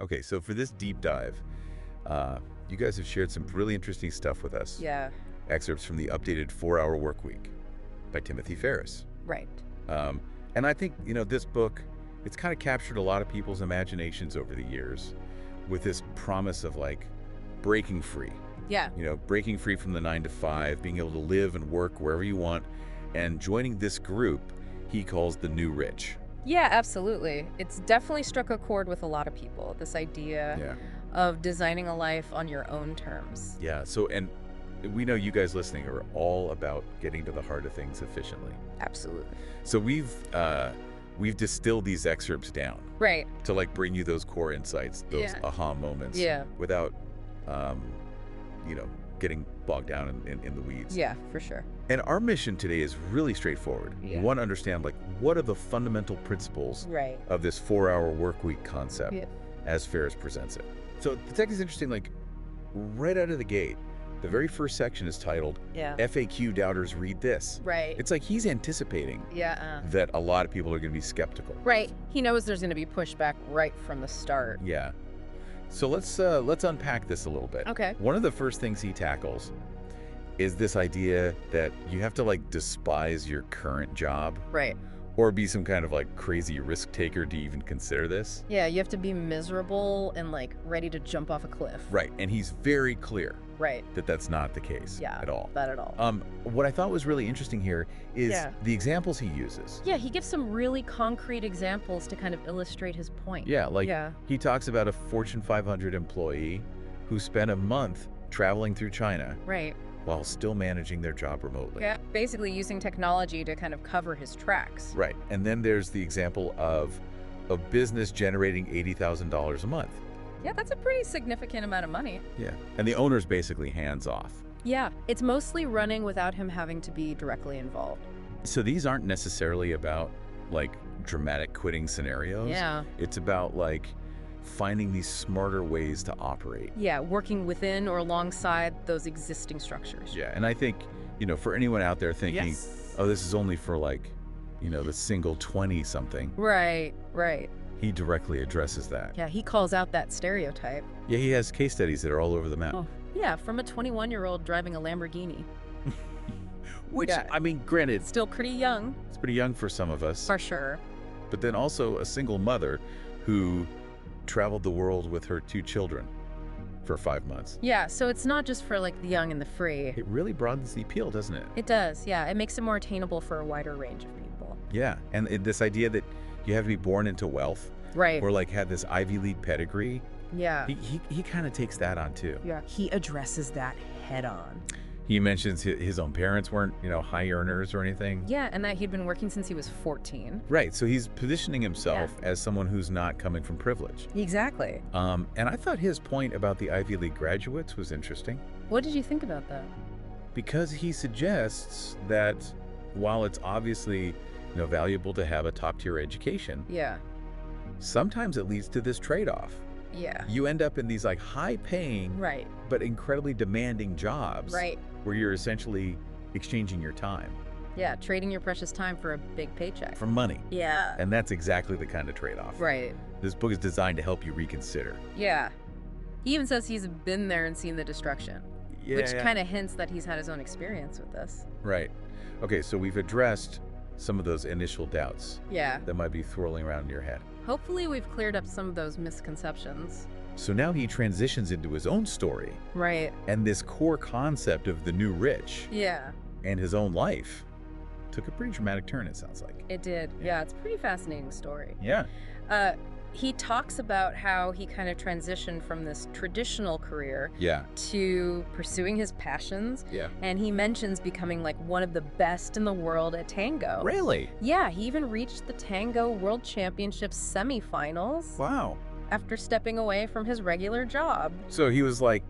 Okay, so for this deep dive, you guys have shared some really interesting stuff with us. Yeah, Excerpts from the updated 4-Hour Workweek by Timothy Ferriss. right. Um, and I think, this book, it's kind of captured a lot of people's imaginations over the years with this promise of like breaking free. Yeah, Breaking free from the 9 to 5, being able to live and work wherever you want, and joining this group he calls the new rich. yeah, absolutely. It's definitely struck a chord with a lot of people, this idea Yeah. of designing a life on your own terms. Yeah. So, and we know you guys listening are all about getting to the heart of things efficiently. Absolutely. So we've distilled these excerpts down Right. to like bring you those core insights, those Yeah. aha moments, Yeah. without, getting bogged down in the weeds. Yeah, for sure. And our mission today is really straightforward. Yeah. We want to understand like what are the fundamental principles Right. of this 4-hour work week concept Yeah. as Ferriss presents it. So the text is interesting, like right out of the gate. The very first section is titled Yeah. FAQ Doubters Read This. Right. It's like he's anticipating Yeah. that a lot of people are going to be skeptical. Right. He knows there's going to be pushback right from the start. Yeah. So let's unpack this a little bit. Okay. One of the first things he tackles is this idea that you have to like despise your current job Right. or be some kind of like crazy risk taker to even consider this. Yeah, you have to be miserable and like ready to jump off a cliff. Right. And he's very clear Right. that that's not the case Yeah. at all. Not at all. What I thought was really interesting here is Yeah. the examples he uses. Yeah, he gives some really concrete examples to kind of illustrate his point. Yeah, like Yeah. he talks about a Fortune 500 employee who spent a month traveling through China Right. while still managing their job remotely. Yeah. Basically using technology to kind of cover his tracks. Right. And then there's the example of a business generating $80,000 a month. Yeah, that's a pretty significant amount of money. Yeah. And the owner's basically hands off. Yeah, it's mostly running without him having to be directly involved. So these aren't necessarily about like dramatic quitting scenarios. Yeah. It's about like finding these smarter ways to operate. Yeah, working within or alongside those existing structures. Yeah. And I think, for anyone out there thinking, Yes. oh, this is only for like, the single 20 something, Right, right. he directly addresses that. Yeah, he calls out that stereotype. Yeah, he has case studies that are all over the map. Oh. Yeah, from a 21-year-old driving a Lamborghini. Which, Yeah. I mean, granted, Still pretty young, it's pretty young for some of us. for sure. But then also a single mother who traveled the world with her 2 children for 5 months. Yeah, so it's not just for like the young and the free. It really broadens the appeal, doesn't it? It does, yeah. It makes it more attainable for a wider range of people. Yeah, and this idea that you have to be born into wealth Right. or like had this Ivy League pedigree, Yeah. he kind of takes that on too. Yeah. He addresses that head on. He mentions his own parents weren't, high earners or anything. Yeah, and that he'd been working since he was 14. Right, so he's positioning himself as someone who's not coming from privilege. Exactly. And I thought his point about the Ivy League graduates was interesting What did you think about that? because he suggests that while it's obviously, valuable to have a top-tier education, Yeah. sometimes it leads to this trade-off. Yeah. You end up in these like high-paying Right. but incredibly demanding jobs Right. where you're essentially exchanging your time Yeah, trading your precious time for a big paycheck. for money. Yeah. And that's exactly the kind of trade-off. Right. This book is designed to help you reconsider. Yeah. He even says he's been there and seen the destruction, which kind of hints that he's had his own experience with this. Right. Okay, so we've addressed some of those initial doubts Yeah. that might be swirling around in your head. Hopefully we've cleared up some of those misconceptions. So now he transitions into his own story Right. and this core concept of the new rich Yeah, and his own life took a pretty dramatic turn, it sounds like. it did. Yeah, it's a pretty fascinating story. Yeah. He talks about how he kind of transitioned from this traditional career Yeah. to pursuing his passions. Yeah. And he mentions becoming like one of the best in the world at tango. Really? Yeah, he even reached the Tango World Championships semifinals Wow. after stepping away from his regular job. So he was like,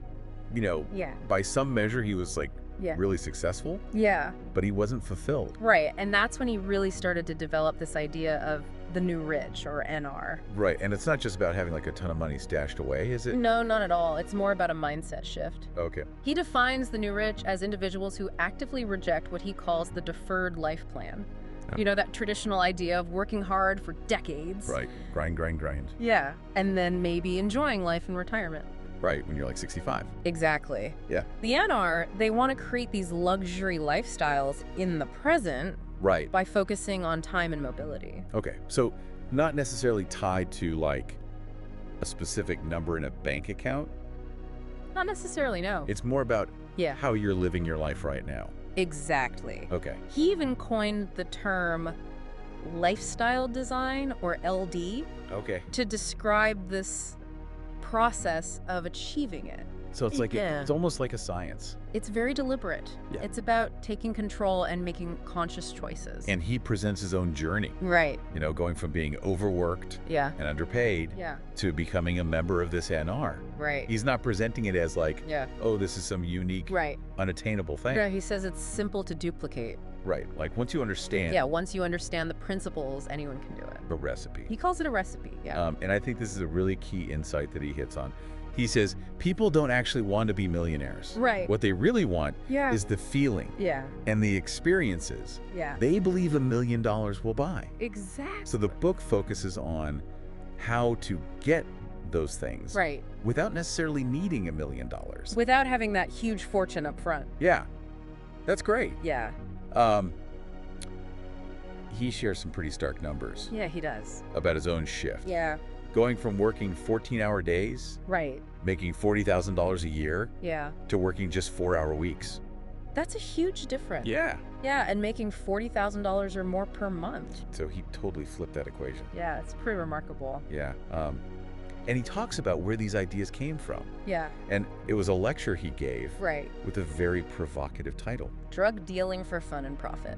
Yeah. by some measure, he was like Yeah. really successful, Yeah. but he wasn't fulfilled. Right. And that's when he really started to develop this idea of the new rich, or NR. Right. And it's not just about having like a ton of money stashed away, is it? No, not at all. It's more about a mindset shift. Okay. He defines the new rich as individuals who actively reject what he calls the deferred life plan. You know, that traditional idea of working hard for decades. Right. Grind, grind, grind. Yeah. And then maybe enjoying life in retirement. Right, when you're like 65. Exactly. Yeah. The NR, they want to create these luxury lifestyles in the present. Right. By focusing on time and mobility. Okay, so not necessarily tied to like a specific number in a bank account. Not necessarily, no. It's more about Yeah. how you're living your life right now. Exactly. Okay. He even coined the term lifestyle design, or LD, Okay. to describe this process of achieving it. So it's like Yeah. it's almost like a science. It's very deliberate. Yeah. It's about taking control and making conscious choices. And he presents his own journey, Right. you know, going from being overworked Yeah. and underpaid Yeah. to becoming a member of this NR. Right. He's not presenting it as like, Yeah. oh, this is some unique, Right. unattainable thing. Yeah, he says it's simple to duplicate. Right. Like once you understand Yeah, once you understand the principles, anyone can do it. the recipe. He calls it a recipe, yeah. And I think this is a really key insight that he hits on. He says, people don't actually want to be millionaires. Right. What they really want Yeah. is the feeling Yeah. and the experiences Yeah. they believe $1 million will buy. Exactly. So the book focuses on how to get those things Right. without necessarily needing $1 million. Without having that huge fortune up front. Yeah, that's great. Yeah. He shares some pretty stark numbers Yeah, he does. about his own shift. Yeah. Going from working 14-hour days, Right. making $40,000 a year, Yeah. to working just 4-hour weeks. That's a huge difference. Yeah. Yeah, and making $40,000 or more per month. So he totally flipped that equation. Yeah, it's pretty remarkable. Yeah. And he talks about where these ideas came from. Yeah. And it was a lecture he gave Right. with a very provocative title. Drug dealing for fun and profit.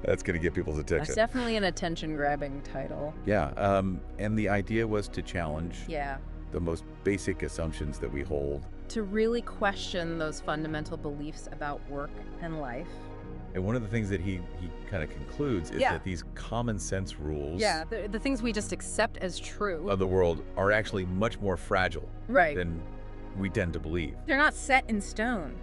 That's going to get people's That's attention. definitely an attention-grabbing title. Yeah. And the idea was to challenge Yeah. the most basic assumptions that we hold. To really question those fundamental beliefs about work and life. And one of the things that he kind of concludes is Yeah. that these common sense rules Yeah, the things we just accept as true. of the world are actually much more fragile Right. than we tend to believe. They're not set in stone.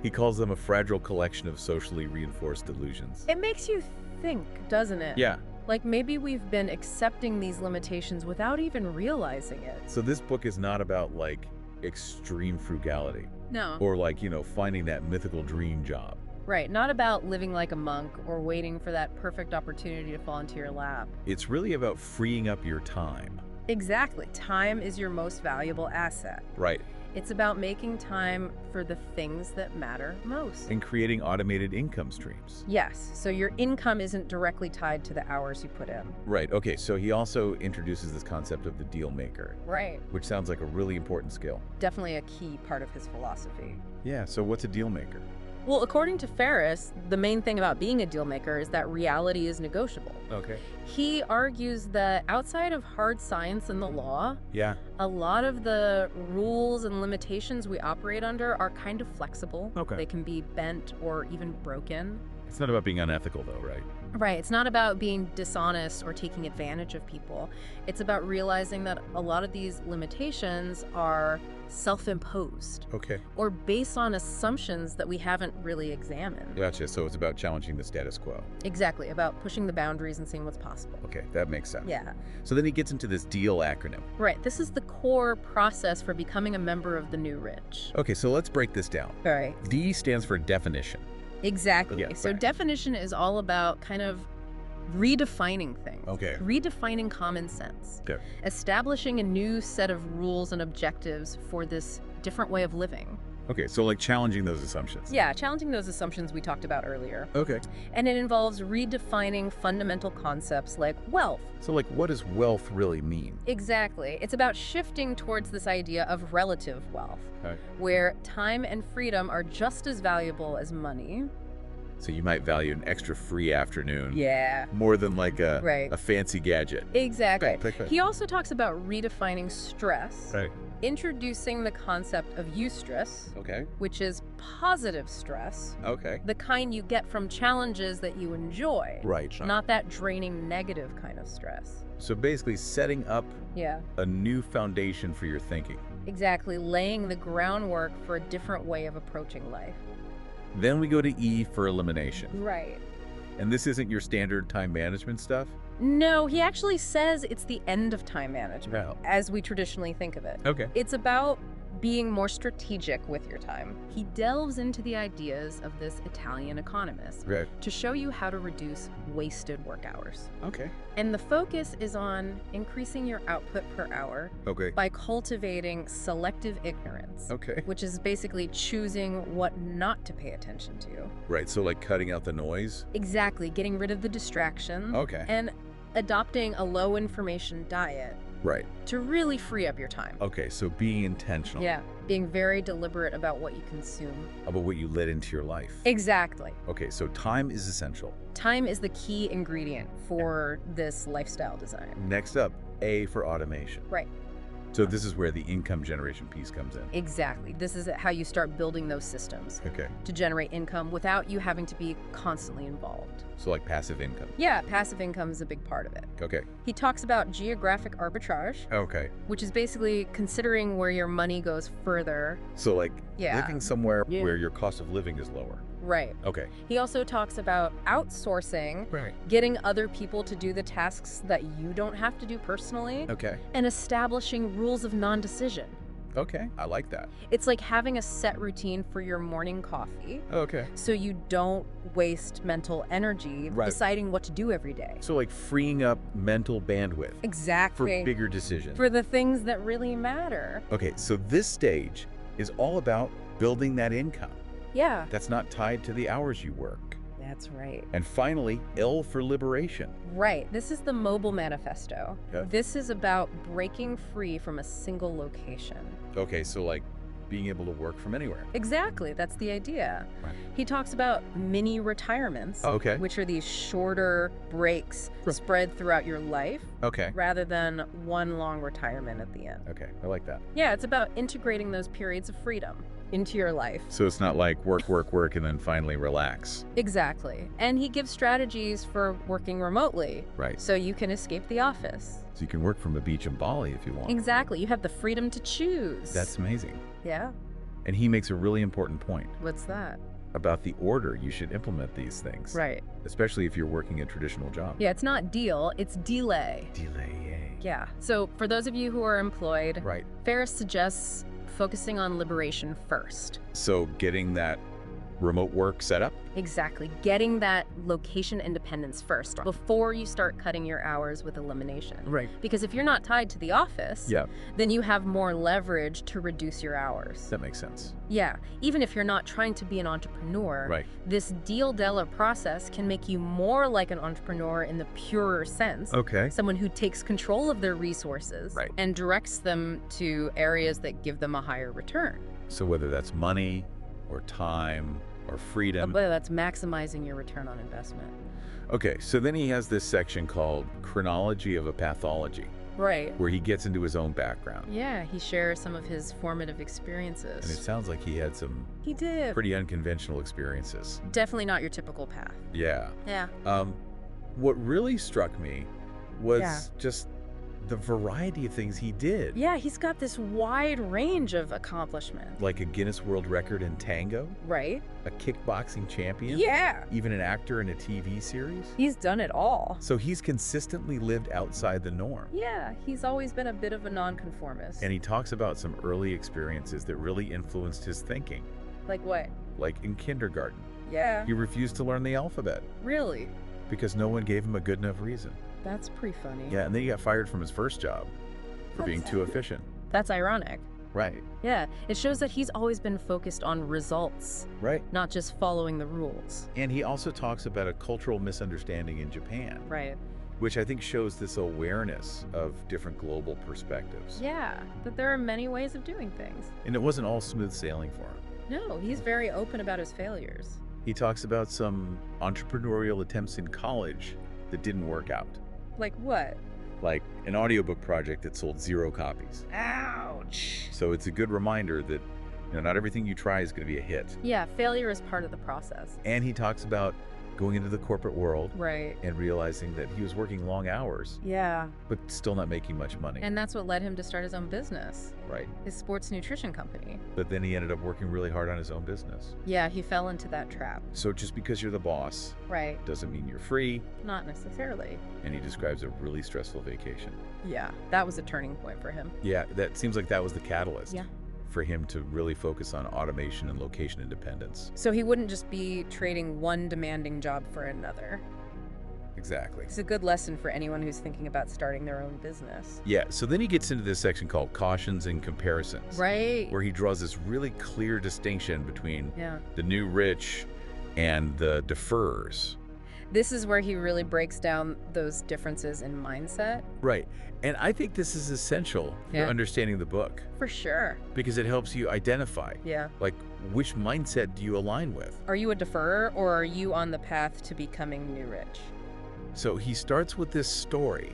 He calls them a fragile collection of socially reinforced delusions. It makes you think, doesn't it? Yeah. Like maybe we've been accepting these limitations without even realizing it. So this book is not about like extreme frugality No. or like, you know, finding that mythical dream job. Right. Not about living like a monk or waiting for that perfect opportunity to fall into your lap. It's really about freeing up your time. Exactly. Time is your most valuable asset. Right. It's about making time for the things that matter most. And creating automated income streams. Yes. So your income isn't directly tied to the hours you put in. Right. Okay. So he also introduces this concept of the deal maker, Right. which sounds like a really important skill. Definitely a key part of his philosophy. Yeah. So what's a deal maker? Well, according to Ferriss, the main thing about being a deal maker is that reality is negotiable. Okay. He argues that outside of hard science and the law, Yeah. a lot of the rules and limitations we operate under are kind of flexible. Okay. They can be bent or even broken. It's not about being unethical though, right? Right. It's not about being dishonest or taking advantage of people. It's about realizing that a lot of these limitations are self-imposed Okay. or based on assumptions that we haven't really examined. Gotcha. So it's about challenging the status quo. Exactly. About pushing the boundaries and seeing what's possible. Okay. That makes sense. Yeah. So then he gets into this DEAL acronym. Right. This is the core process for becoming a member of the new rich. Okay. So let's break this down. All right. D stands for definition. Exactly. Yeah, So right. definition is all about kind of redefining things. Okay. Redefining common sense. Okay. Establishing a new set of rules and objectives for this different way of living. Okay. So like challenging those assumptions. Yeah, challenging those assumptions we talked about earlier. Okay. And it involves redefining fundamental concepts like wealth. So like what does wealth really mean? Exactly. It's about shifting towards this idea of relative wealth, Okay. where time and freedom are just as valuable as money. So you might value an extra free afternoon Yeah. more than like a, Right. a fancy gadget. Exactly. Right. He also talks about redefining stress, Right. introducing the concept of eustress, Okay. which is positive stress, Okay. the kind you get from challenges that you enjoy, Right. not that draining negative kind of stress. So basically setting up Yeah, a new foundation for your thinking. exactly. Laying the groundwork for a different way of approaching life. Then we go to E for elimination. Right. And this isn't your standard time management stuff? No, he actually says it's the end of time management, Well. as we traditionally think of it. Okay. It's about being more strategic with your time. He delves into the ideas of this Italian economist Right. to show you how to reduce wasted work hours. Okay. And the focus is on increasing your output per hour Okay. by cultivating selective ignorance, Okay. which is basically choosing what not to pay attention to. Right, so like cutting out the noise? Exactly, getting rid of the distractions. Okay. And adopting a low information diet Right. to really free up your time. Okay, so being intentional Yeah, being very deliberate about what you consume. about what you let into your life. Exactly. Okay, so time is essential. Time is the key ingredient for this lifestyle design. Next up, A for automation. Right. So this is where the income generation piece comes in. Exactly. This is how you start building those systems Okay, to generate income without you having to be constantly involved. so like passive income. Yeah, passive income is a big part of it. Okay. He talks about geographic arbitrage, Okay. which is basically considering where your money goes further. So like Yeah. living somewhere Yeah. where your cost of living is lower. Right. Okay. He also talks about outsourcing, Right. getting other people to do the tasks that you don't have to do personally, Okay. and establishing rules of non-decision. Okay. I like that. It's like having a set routine for your morning coffee Okay. so you don't waste mental energy Right. deciding what to do every day. So like freeing up mental bandwidth for Exactly. bigger decisions. For the things that really matter. Okay, so this stage is all about building that income Yeah. that's not tied to the hours you work. That's right. And finally, L for liberation. Right. This is the mobile manifesto. Okay. This is about breaking free from a single location. Okay, so like being able to work from anywhere. Exactly. That's the idea. Right. He talks about mini retirements, Okay. which are these shorter breaks Sure. spread throughout your life Okay. rather than one long retirement at the end. Okay, I like that. Yeah, it's about integrating those periods of freedom into your life. So it's not like work, work, work, and then finally relax. Exactly. And he gives strategies for working remotely Right. so you can escape the office. So you can work from a beach in Bali if you want. Exactly. You have the freedom to choose. That's amazing. Yeah. And he makes a really important point What's that? about the order you should implement these things. Right. Especially if you're working a traditional job. Yeah, it's not deal, it's delay. Delay. Yeah. So for those of you who are employed, Right. Ferriss suggests focusing on liberation first. So getting that remote work set up. Exactly. Getting that location independence first before you start cutting your hours with elimination. Right. Because if you're not tied to the office, Yeah, then you have more leverage to reduce your hours. that makes sense. Yeah. Even if you're not trying to be an entrepreneur, Right. this deal Della process can make you more like an entrepreneur in the purer sense. Okay. Someone who takes control of their resources Right. and directs them to areas that give them a higher return. So whether that's money or time or freedom. Whether that's maximizing your return on investment. Okay, so then he has this section called Chronology of a Pathology, Right. where he gets into his own background. Yeah, he shares some of his formative And it experiences. sounds like he had some He did. pretty unconventional experiences. Definitely not your typical path. Yeah. Yeah. What really struck me was Yeah. just the variety of things he did. Yeah, he's got this wide range of accomplishment. Like a Guinness World Record in tango, Right? a kickboxing champion, Yeah. even an actor in a TV series. He's done it all. So he's consistently lived outside the norm. Yeah, he's always been a bit of a nonconformist. And he talks about some early experiences that really influenced his thinking. Like what? Like in kindergarten, Yeah. he refused to learn the alphabet Really? because no one gave him a good enough reason. That's pretty funny. Yeah, and then he got fired from his first job for being too efficient. That's ironic. Right, Yeah, it shows that he's always been focused on results, right. not just following the rules. And he also talks about a cultural misunderstanding in Japan, Right. which I think shows this awareness of different global perspectives. Yeah, that there are many ways of doing things. And it wasn't all smooth sailing for him. No, he's very open about his failures. He talks about some entrepreneurial attempts in college that didn't work out. Like what? Like an audiobook project that sold 0 copies. Ouch. So it's a good reminder that not everything you try is going to be a hit. Yeah, failure is part of the process. And he talks about going into the corporate world Right. and realizing that he was working long hours, Yeah. but still not making much money. And that's what led him to start his own business, Right. his sports nutrition company. But then he ended up working really hard on his own business. Yeah, he fell into that trap. So just because you're the boss Right. doesn't mean you're free. Not necessarily. And he describes a really stressful vacation. Yeah, that was a turning point for him. Yeah, that seems like that was the catalyst. Yeah. For him to really focus on automation and location independence. So he wouldn't just be trading one demanding job for another. Exactly. It's a good lesson for anyone who's thinking about starting their own business. Yeah, so then he gets into this section called cautions and comparisons. Right. Where he draws this really clear distinction between Yeah. the new rich and the deferrers. This is where he really breaks down those differences in mindset. Right. And I think this is essential for Yeah. understanding the book For sure. because it helps you identify, Yeah. like, which mindset do you align with? Are you a deferrer or are you on the path to becoming new rich? So he starts with this story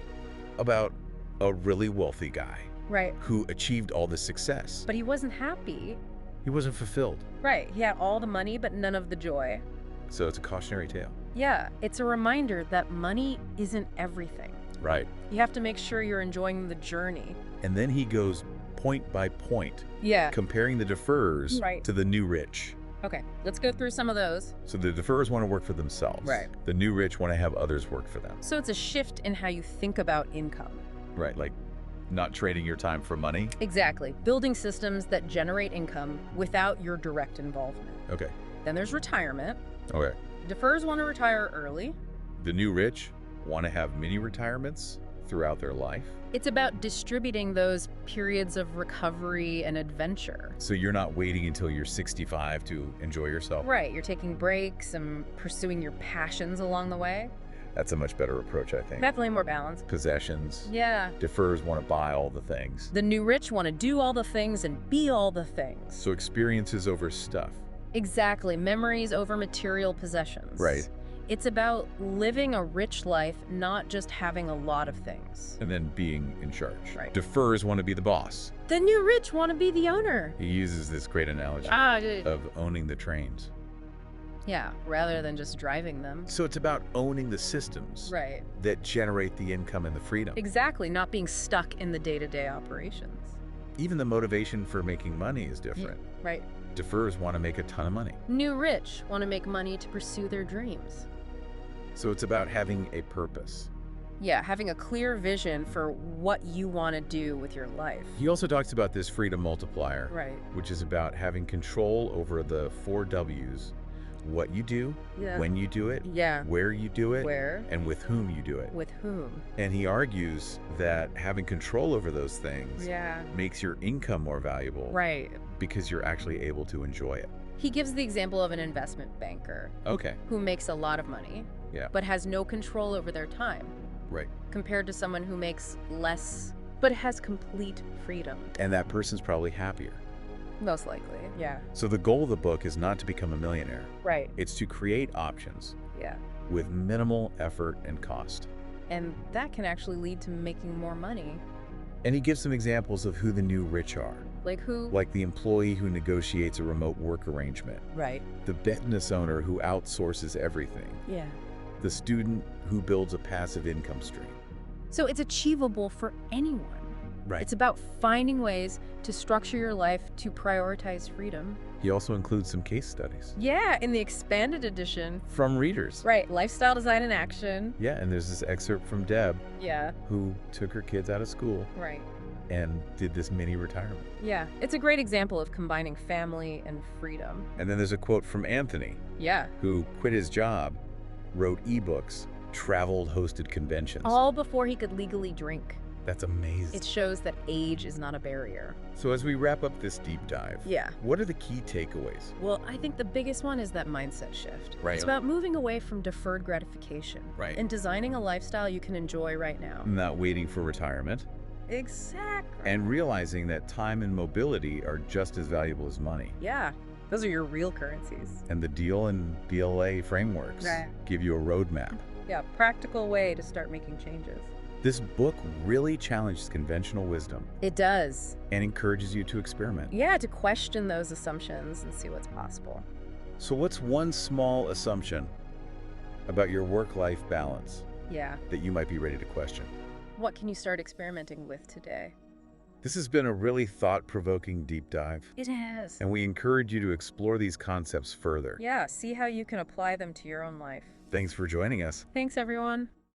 about a really wealthy guy Right. who achieved all this success. But he wasn't happy. He wasn't fulfilled. Right. He had all the money, but none of the joy. So it's a cautionary tale. Yeah. It's a reminder that money isn't everything. Right. You have to make sure you're enjoying the journey. And then he goes point by point, Yeah. comparing the deferrers Right. to the new rich. Okay. Let's go through some of those. So the deferrers want to work for themselves. Right. The new rich want to have others work for them. So it's a shift in how you think about income. Right. Like not trading your time for money. Exactly. Building systems that generate income without your direct involvement. Okay. Then there's retirement. Okay. Deferrers want to retire early. The new rich want to have mini retirements throughout their life. It's about distributing those periods of recovery and adventure. So you're not waiting until you're 65 to enjoy yourself. Right. You're taking breaks and pursuing your passions along the way. That's a much better approach, I think. Definitely more balanced. Possessions. Yeah. Deferrers want to buy all the things. The new rich want to do all the things and be all the things. So experiences over stuff. Exactly. Memories over material possessions. Right. It's about living a rich life, not just having a lot of things. And then being in charge. Right. Deferrers want to be the boss. The new rich want to be the owner. He uses this great analogy of owning the trains. Yeah, rather than just driving them. So it's about owning the systems Right. that generate the income and the freedom. Exactly, not being stuck in the day-to-day operations. Even the motivation for making money is different. Right. Deferrers want to make a ton of money. New rich want to make money to pursue their dreams. So it's about having a purpose. Yeah, having a clear vision for what you want to do with your life. He also talks about this freedom multiplier, Right. which is about having control over the 4 W's. What you do, Yeah. when you do it, Yeah. where you do it, Where? and with whom you do it. With whom? And he argues that having control over those things Yeah. makes your income more valuable Right. because you're actually able to enjoy it. He gives the example of an investment banker Okay. who makes a lot of money, Yeah. but has no control over their time, Right. compared to someone who makes less, but has complete freedom. And that person's probably happier. Most likely, yeah. So the goal of the book is not to become a millionaire. Right, It's to create options yeah. with minimal effort and cost. And that can actually lead to making more money. And he gives some examples of who the new rich are, Like who? like the employee who negotiates a remote work arrangement, Right. the business owner who outsources everything, Yeah. the student who builds a passive income stream. So it's achievable for anyone. Right. It's about finding ways to structure your life to prioritize freedom. He also includes some case studies Yeah, in the expanded edition. from readers. Right, lifestyle design in action. Yeah, and there's this excerpt from Deb Yeah, who took her kids out of school right. and did this mini retirement. Yeah, it's a great example of combining family and freedom. And then there's a quote from Anthony, Yeah, who quit his job, wrote ebooks, traveled, hosted conventions. all before he could legally drink. That's amazing. It shows that age is not a barrier. So as we wrap up this deep dive, Yeah. what are the key takeaways? Well, I think the biggest one is that mindset shift. Right. It's about moving away from deferred gratification. Right. And designing a lifestyle you can enjoy right now. Not waiting for retirement, Exactly. and realizing that time and mobility are just as valuable as money. Yeah, those are your real currencies. And the deal and BLA frameworks Right. give you a roadmap. Yeah, practical way to start making changes. This book really challenges conventional wisdom It does. and encourages you to experiment. Yeah, to question those assumptions and see what's possible. So what's one small assumption about your work-life balance Yeah. that you might be ready to question. What can you start experimenting with today? This has been a really thought-provoking deep dive, It has. and we encourage you to explore these concepts further. Yeah, see how you can apply them to your own life. Thanks for joining us. Thanks, everyone.